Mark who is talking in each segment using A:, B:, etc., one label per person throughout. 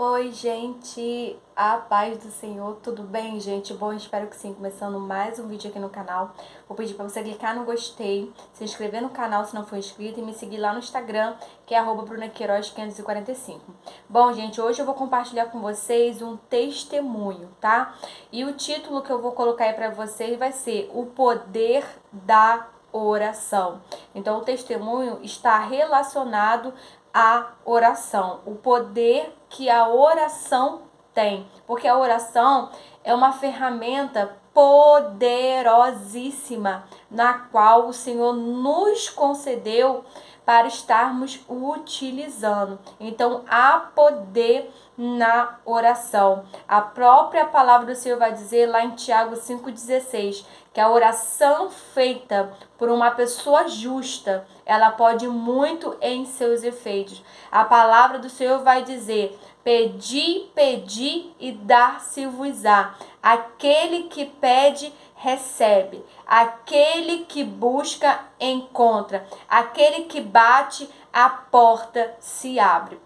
A: Oi, gente, a paz do Senhor, tudo bem, gente? Bom, espero que sim. Começando mais um vídeo aqui no canal. Vou pedir para você clicar no gostei, se inscrever no canal se não for inscrito e me seguir lá no Instagram, que é @brunaqueiroz545. Bom, gente, hoje eu vou compartilhar com vocês um testemunho, tá? E o título que eu vou colocar aí para vocês vai ser O Poder da Oração. Então, o testemunho está relacionado à oração, o poder que a oração tem, porque a oração é uma ferramenta poderosíssima na qual o Senhor nos concedeu para estarmos utilizando. Então, há poder na oração. A própria palavra do Senhor vai dizer lá em Tiago 5,16 que a oração feita por uma pessoa justa, ela pode muito em seus efeitos. A palavra do Senhor vai dizer: pedi, pedi e dar-se-vos-á. Aquele que pede, recebe. Aquele que busca, encontra. Aquele que bate, a porta se abre.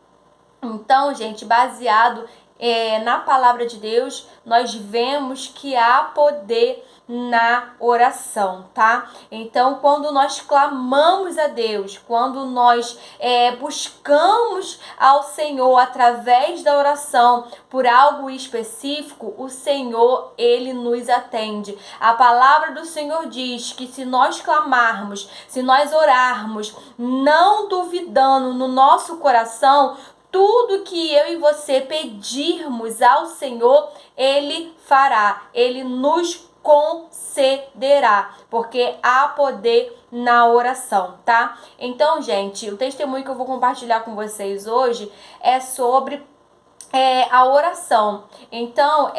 A: Então, gente, baseado na palavra de Deus, nós vemos que há poder na oração, tá? Então, quando nós clamamos a Deus, quando nós buscamos ao Senhor através da oração por algo específico, o Senhor, Ele nos atende. A palavra do Senhor diz que se nós clamarmos, se nós orarmos, não duvidando no nosso coração, tudo que eu e você pedirmos ao Senhor, Ele fará, Ele nos concederá, porque há poder na oração, tá? Então, gente, o testemunho que eu vou compartilhar com vocês hoje é sobre a oração. Então,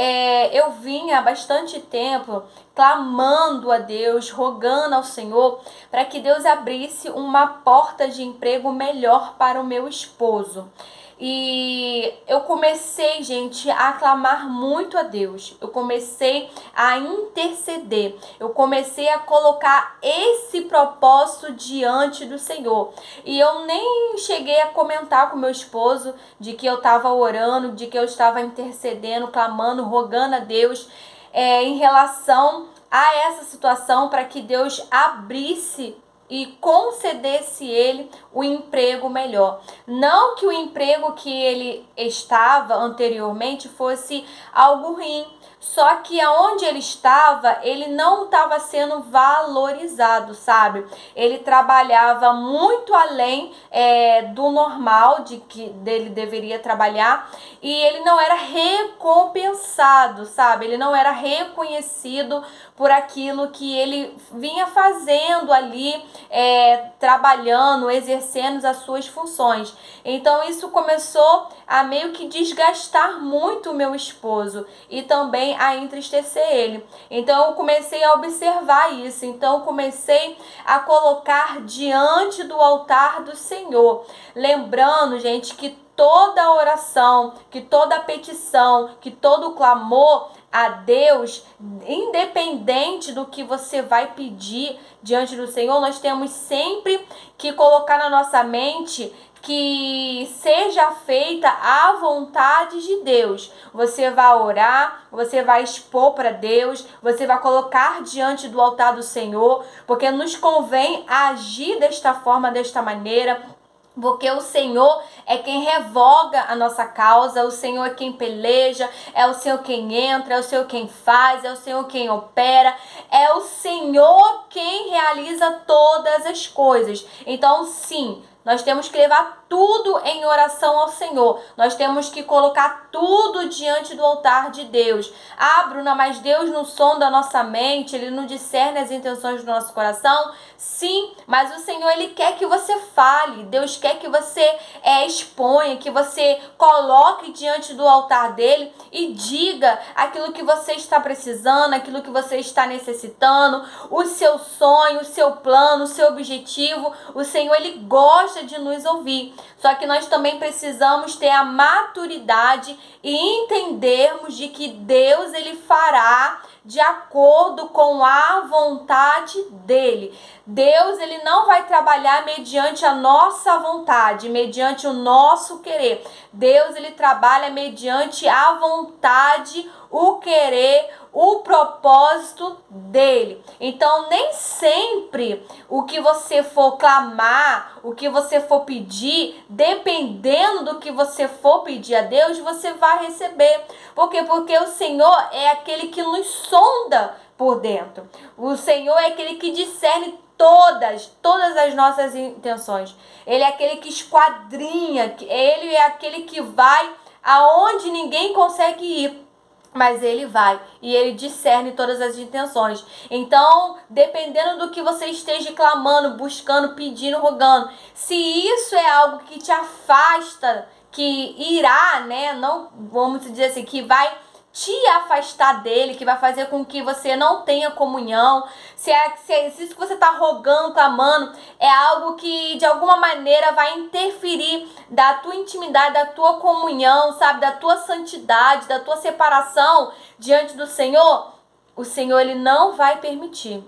A: eu vinha há bastante tempo clamando a Deus, rogando ao Senhor para que Deus abrisse uma porta de emprego melhor para o meu esposo. E eu comecei, gente, a clamar muito a Deus. Eu comecei a interceder. Eu comecei a colocar esse propósito diante do Senhor. E eu nem cheguei a comentar com meu esposo de que eu estava orando, de que eu estava intercedendo, clamando, rogando a Deus em relação a essa situação para que Deus abrisse e concedesse ele o emprego melhor. Não que o emprego que ele estava anteriormente fosse algo ruim, só que aonde ele estava, ele não estava sendo valorizado, sabe? Ele trabalhava muito além do normal de que dele deveria trabalhar e ele não era recompensado, sabe? Ele não era reconhecido por aquilo que ele vinha fazendo ali, trabalhando, exercendo as suas funções. Então isso começou a meio que desgastar muito o meu esposo e também a entristecer ele. Então eu comecei a observar isso. Então eu comecei a colocar diante do altar do Senhor, lembrando, gente, que toda oração, que toda petição, que todo clamor a Deus, independente do que você vai pedir diante do Senhor, nós temos sempre que colocar na nossa mente que seja feita a vontade de Deus. Você vai orar, você vai expor para Deus, você vai colocar diante do altar do Senhor, porque nos convém agir desta forma, desta maneira, porque o Senhor é quem revoga a nossa causa, o Senhor é quem peleja, é o Senhor quem entra, é o Senhor quem faz, é o Senhor quem opera, é o Senhor quem realiza todas as coisas. Então, sim, nós temos que levar tudo em oração ao Senhor. Nós temos que colocar tudo diante do altar de Deus. Ah, Bruna, mas Deus não sonda a nossa mente, Ele não discerne as intenções do nosso coração? Sim, mas o Senhor, Ele quer que você fale. Deus quer que você exponha, que você coloque diante do altar dEle e diga aquilo que você está precisando, aquilo que você está necessitando, o seu sonho, o seu plano, o seu objetivo. O Senhor, Ele gosta gosta de nos ouvir. Só que nós também precisamos ter a maturidade e entendermos de que Deus, ele fará de acordo com a vontade dele. Deus, ele não vai trabalhar mediante a nossa vontade, mediante o nosso querer. Deus, ele trabalha mediante a vontade, o querer, o propósito dele. Então, nem sempre o que você for clamar, o que você for pedir, dependendo do que você for pedir a Deus, você vai receber. Por quê? Porque o Senhor é aquele que nos sonda por dentro. O Senhor é aquele que discerne todas as nossas intenções. Ele é aquele que esquadrinha, ele é aquele que vai aonde ninguém consegue ir. Mas ele vai e ele discerne todas as intenções. Então, dependendo do que você esteja clamando, buscando, pedindo, rogando, se isso é algo que te afasta, que irá, né? Não vamos dizer assim, que vai te afastar dele, que vai fazer com que você não tenha comunhão, se isso que você está rogando, clamando, é algo que de alguma maneira vai interferir da tua intimidade, da tua comunhão, sabe, da tua santidade, da tua separação diante do Senhor, o Senhor, ele não vai permitir.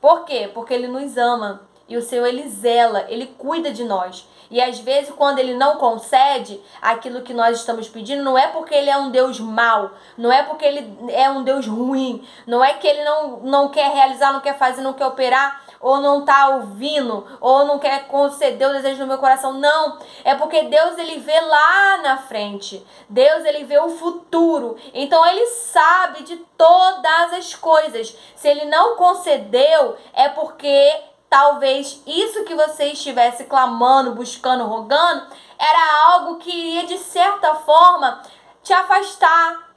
A: Por quê? Porque ele nos ama. E o Senhor, ele zela, ele cuida de nós. E às vezes, quando ele não concede aquilo que nós estamos pedindo, não é porque ele é um Deus mau, não é porque ele é um Deus ruim, não é que ele não quer realizar, não quer fazer, não quer operar, ou não está ouvindo, ou não quer conceder o desejo no meu coração. Não, é porque Deus, ele vê lá na frente. Deus, ele vê o futuro. Então, ele sabe de todas as coisas. Se ele não concedeu, é porque talvez isso que você estivesse clamando, buscando, rogando, era algo que iria, de certa forma, te afastar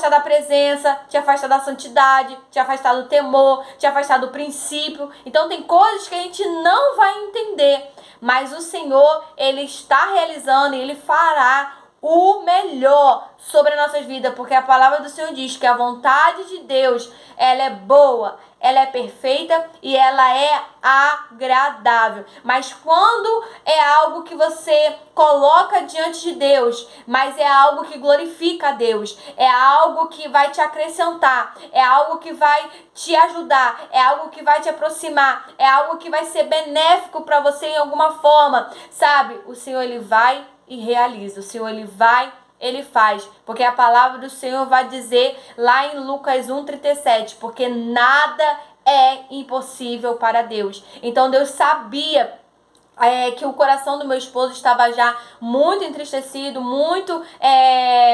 A: da presença, te afastar da santidade, te afastar do temor, te afastar do princípio. Então tem coisas que a gente não vai entender, mas o Senhor, ele está realizando e ele fará o melhor sobre as nossas vidas, porque a palavra do Senhor diz que a vontade de Deus, ela é boa, ela é perfeita e ela é agradável. Mas quando é algo que você coloca diante de Deus, mas é algo que glorifica a Deus, é algo que vai te acrescentar, é algo que vai te ajudar, é algo que vai te aproximar, é algo que vai ser benéfico para você em alguma forma, sabe? O Senhor, ele vai e realiza. O Senhor, ele vai, ele faz, porque a palavra do Senhor vai dizer lá em Lucas 1:37, porque nada é impossível para Deus. Então Deus sabia que o coração do meu esposo estava já muito entristecido, muito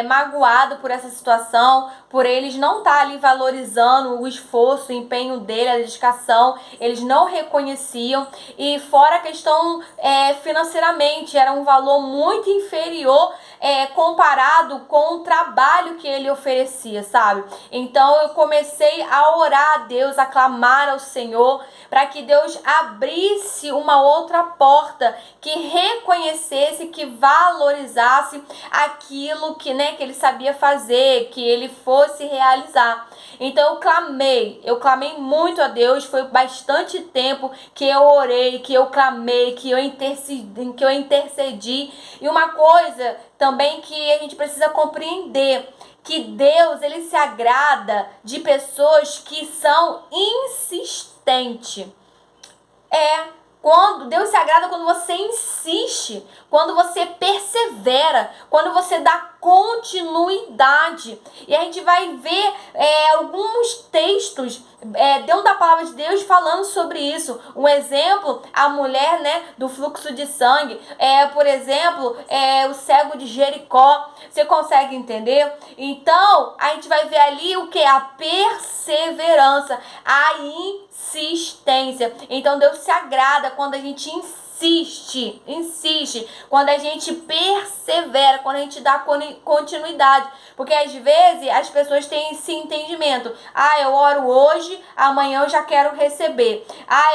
A: magoado por essa situação, por eles não estar ali valorizando o esforço, o empenho dele, a dedicação, eles não reconheciam, e fora a questão financeiramente, era um valor muito inferior comparado com o trabalho que ele oferecia, sabe? Então eu comecei a orar a Deus, a clamar ao Senhor, para que Deus abrisse uma outra porta, que reconhecesse, que valorizasse aquilo que ele sabia fazer, que ele fosse realizar. Então eu clamei muito a Deus, foi bastante tempo que eu orei, que eu clamei, que eu intercedi. E uma coisa também que a gente precisa compreender, que Deus, ele se agrada de pessoas que são insistentes. Quando Deus se agrada quando você insiste, quando você persevera, quando você dá continuidade. E a gente vai ver alguns textos dentro da palavra de Deus falando sobre isso. Um exemplo, a mulher, do fluxo de sangue. Por exemplo, o cego de Jericó. Você consegue entender? Então, a gente vai ver ali o que? A perseverança, a insistência. Então, Deus se agrada quando a gente insiste, quando a gente persevera, quando a gente dá continuidade. Porque às vezes as pessoas têm esse entendimento: eu oro hoje, amanhã eu já quero receber.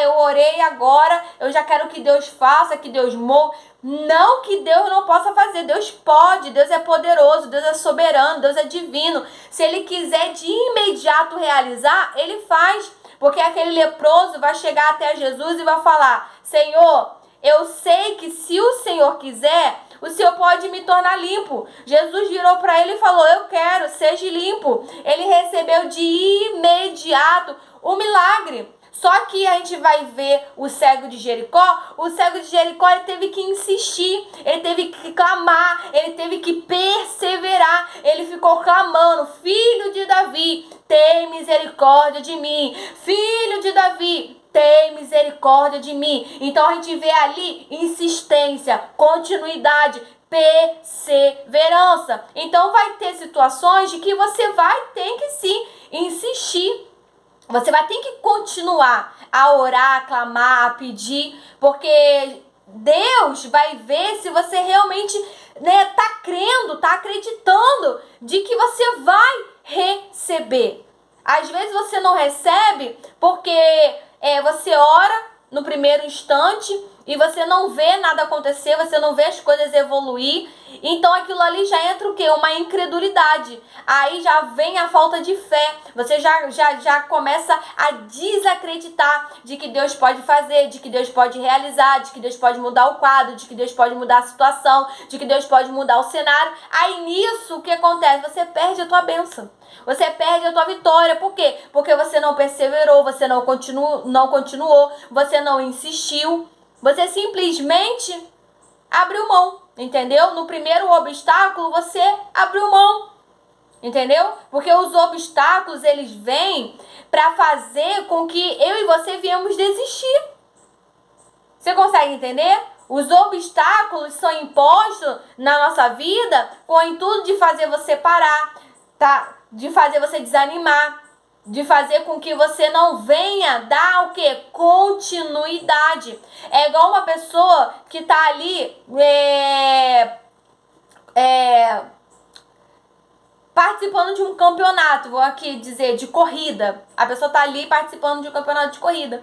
A: Eu orei agora, eu já quero que Deus faça, que Deus mova. Não que Deus não possa fazer, Deus pode, Deus é poderoso, Deus é soberano, Deus é divino. Se Ele quiser de imediato realizar, Ele faz. Porque aquele leproso vai chegar até Jesus e vai falar: Senhor, eu sei que se o Senhor quiser, o Senhor pode me tornar limpo. Jesus virou para ele e falou, eu quero, seja limpo. Ele recebeu de imediato o milagre. Só que a gente vai ver o cego de Jericó ele teve que insistir, ele teve que clamar, ele teve que perseverar, ele ficou clamando, filho de Davi, tem misericórdia de mim, filho de Davi, tem misericórdia de mim. Então a gente vê ali insistência, continuidade, perseverança. Então vai ter situações de que você vai ter que sim insistir. Você vai ter que continuar a orar, a clamar, a pedir, porque Deus vai ver se você realmente tá crendo, tá acreditando de que você vai receber. Às vezes você não recebe porque você ora no primeiro instante e você não vê nada acontecer, você não vê as coisas evoluir. Então aquilo ali já entra o quê? Uma incredulidade. Aí já vem a falta de fé. Você já começa a desacreditar de que Deus pode fazer, de que Deus pode realizar, de que Deus pode mudar o quadro, de que Deus pode mudar a situação, de que Deus pode mudar o cenário. Aí nisso o que acontece? Você perde a tua bênção. Você perde a tua vitória. Por quê? Porque você não perseverou, você não continuou, você não insistiu. Você simplesmente abriu mão, entendeu? No primeiro obstáculo, você abriu mão, entendeu? Porque os obstáculos, eles vêm para fazer com que eu e você viemos desistir. Você consegue entender? Os obstáculos são impostos na nossa vida com o intuito de fazer você parar, tá? De fazer você desanimar, de fazer com que você não venha dar o quê? Continuidade. É igual uma pessoa que tá ali participando de um campeonato, vou aqui dizer, de corrida. A pessoa tá ali participando de um campeonato de corrida.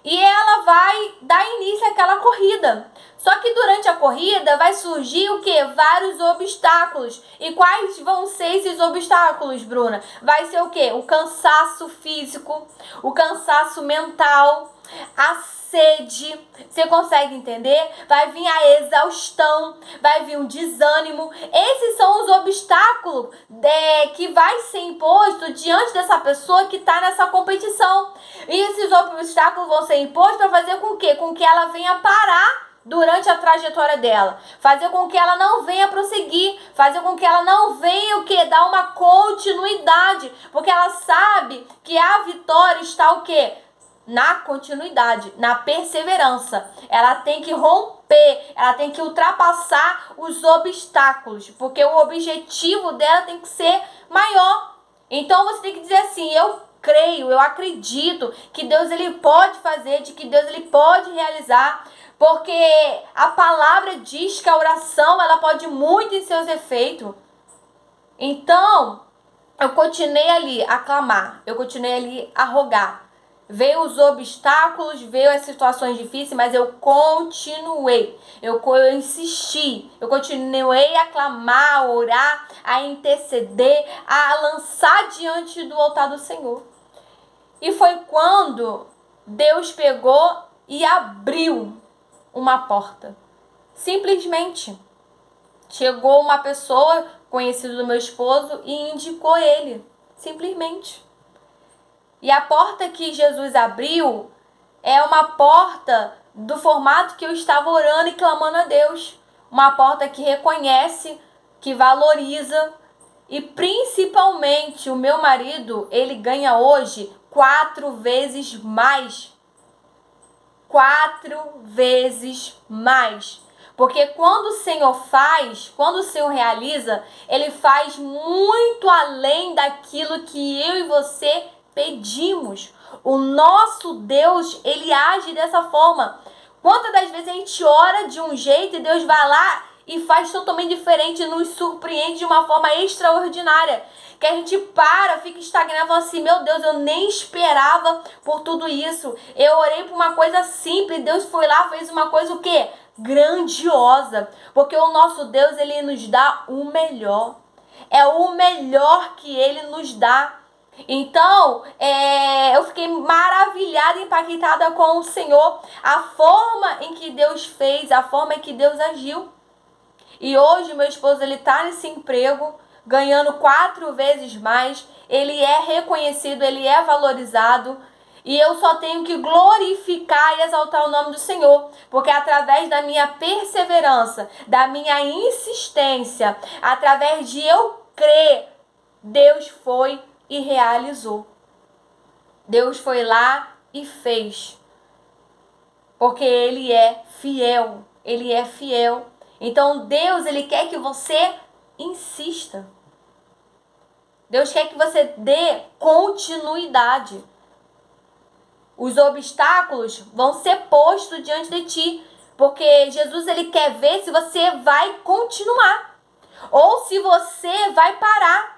A: E ela vai dar início àquela corrida. Só que durante a corrida vai surgir o quê? Vários obstáculos. E quais vão ser esses obstáculos, Bruna? Vai ser o quê? O cansaço físico, o cansaço mental, a sede. Você consegue entender? Vai vir a exaustão, vai vir um desânimo. Esses são os obstáculos que vai ser imposto diante dessa pessoa que está nessa competição. E esses obstáculos vão ser impostos para fazer com que? Com que ela venha parar durante a trajetória dela, fazer com que ela não venha prosseguir, fazer com que ela não venha o quê? Dar uma continuidade, porque ela sabe que a vitória está o quê? Na continuidade, na perseverança. Ela tem que romper, ela tem que ultrapassar os obstáculos, porque o objetivo dela tem que ser maior. Então você tem que dizer assim, eu creio, eu acredito que Deus ele pode fazer, de que Deus ele pode realizar, porque a palavra diz que a oração ela pode muito em seus efeitos. Então, eu continuei ali a clamar, eu continuei ali a rogar. Veio os obstáculos, veio as situações difíceis, mas eu continuei, eu insisti, eu continuei a clamar, a orar, a interceder, a lançar diante do altar do Senhor. E foi quando Deus pegou e abriu uma porta. Simplesmente. Chegou uma pessoa conhecida do meu esposo e indicou ele. Simplesmente. E a porta que Jesus abriu é uma porta do formato que eu estava orando e clamando a Deus. Uma porta que reconhece, que valoriza. E principalmente o meu marido, ele ganha hoje 4 vezes mais. 4 vezes mais. Porque quando o Senhor faz, quando o Senhor realiza, ele faz muito além daquilo que eu e você pedimos. O nosso Deus, ele age dessa forma. Quantas das vezes a gente ora de um jeito e Deus vai lá e faz totalmente diferente, nos surpreende de uma forma extraordinária. Que a gente fica estagnado e fala assim, meu Deus, eu nem esperava por tudo isso. Eu orei por uma coisa simples, Deus foi lá, fez uma coisa o quê? Grandiosa. Porque o nosso Deus, ele nos dá o melhor. É o melhor que ele nos dá. Então, eu fiquei maravilhada, impactada com o Senhor, a forma em que Deus fez, a forma em que Deus agiu. E hoje meu esposo, ele tá nesse emprego, ganhando 4 vezes mais, ele é reconhecido, ele é valorizado, e eu só tenho que glorificar e exaltar o nome do Senhor, porque através da minha perseverança, da minha insistência, através de eu crer, Deus foi e realizou. Deus foi lá e fez. Porque Ele é fiel. Ele é fiel. Então Deus, Ele quer que você insista. Deus quer que você dê continuidade. Os obstáculos vão ser postos diante de ti. Porque Jesus, Ele quer ver se você vai continuar. Ou se você vai parar.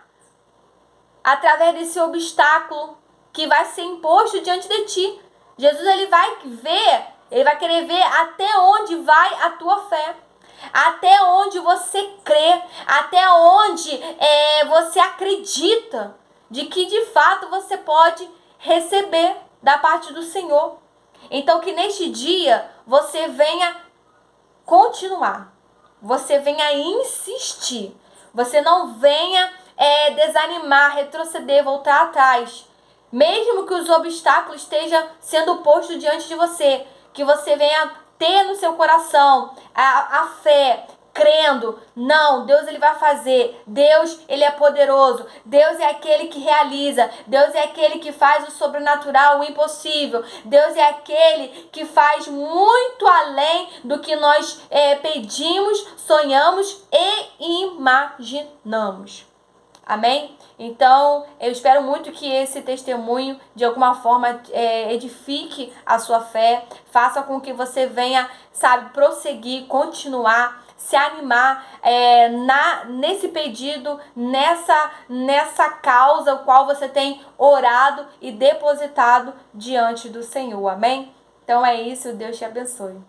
A: Através desse obstáculo que vai ser imposto diante de ti. Jesus, ele vai ver, ele vai querer ver até onde vai a tua fé. Até onde você crê, até onde você acredita de que de fato você pode receber da parte do Senhor. Então que neste dia você venha continuar, você venha insistir, você não venha desanimar, retroceder, voltar atrás. Mesmo que os obstáculos estejam sendo postos diante de você, que você venha ter no seu coração a fé, crendo, não, Deus ele vai fazer, Deus ele é poderoso, Deus é aquele que realiza, Deus é aquele que faz o sobrenatural, o impossível, Deus é aquele que faz muito além do que nós pedimos, sonhamos e imaginamos. Amém? Então, eu espero muito que esse testemunho, de alguma forma, edifique a sua fé, faça com que você venha, prosseguir, continuar, se animar nesse pedido, nessa causa, o qual você tem orado e depositado diante do Senhor. Amém? Então é isso, Deus te abençoe.